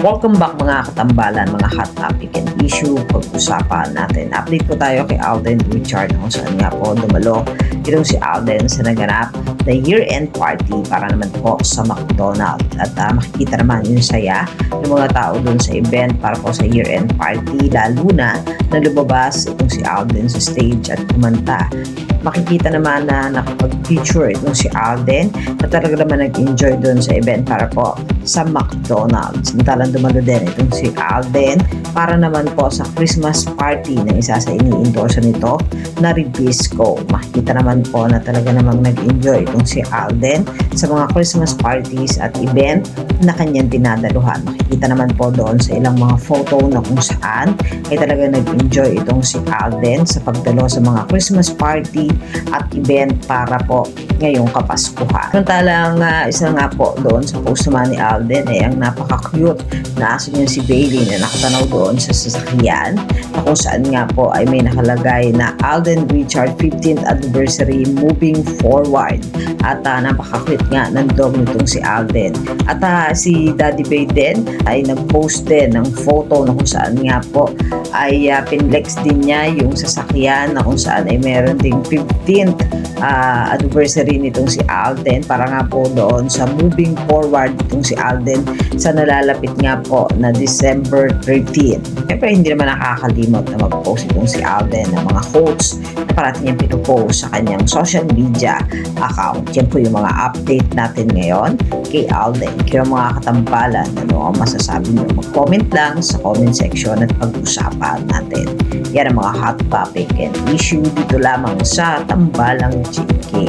Welcome back mga katambalan, mga hot topic and issue. Pag-usapan natin. Update po tayo kay Alden Richard kung saan nga po dumalo itong si Alden sa naganap na year-end party para naman po sa McDonald's. At makikita naman yung saya ng mga tao dun sa event para po sa year-end party, lalo na lumabas itong si Alden sa stage at kumanta. Makikita naman na nakapag-feature itong si Alden na talaga naman nag-enjoy doon sa event para po sa McDonald's. Samantalang dumalo din itong si Alden para naman po sa Christmas party na isa sa ini-endorse nito na Ribisco. Makikita naman po na talaga namang nag-enjoy itong si Alden sa mga Christmas parties at event na kanyang dinadaluhan. Makikita naman po doon sa ilang mga photo na kung saan ay talaga nag-enjoy itong si Alden sa pagdalo sa mga Christmas party at event para po ngayong Kapaskuhan. Samantalang isa nga po doon sa post naman ni Alden ay ang napaka-cute na aso niya si Bailey na nakatanaw doon sa sasakyan na kung saan nga po ay may nakalagay na Alden Richard 15th anniversary moving forward at napaka-cute nga ng dog nitong si Alden. At si Daddy Bay din ay nag-post din ng photo na kung saan nga po ay pinlex din niya yung sasakyan na kung saan ay meron ding 15th anniversary nitong si Alden para nga po doon sa moving forward nitong si Alden sa nalalapit nga po na December 13. Siyempre hindi naman nakakalimot na mag-post itong si Alden ng mga quotes na parating niyang pinupost sa kanyang social media account. Yan po yung mga update natin ngayon kay Alden. Kaya mga katambalan, ano ang masasabi niyo? Mag-comment lang sa comment section at pag-usapan natin. Yan ang mga hot topic and issue dito lamang sa Tambalang Chiki.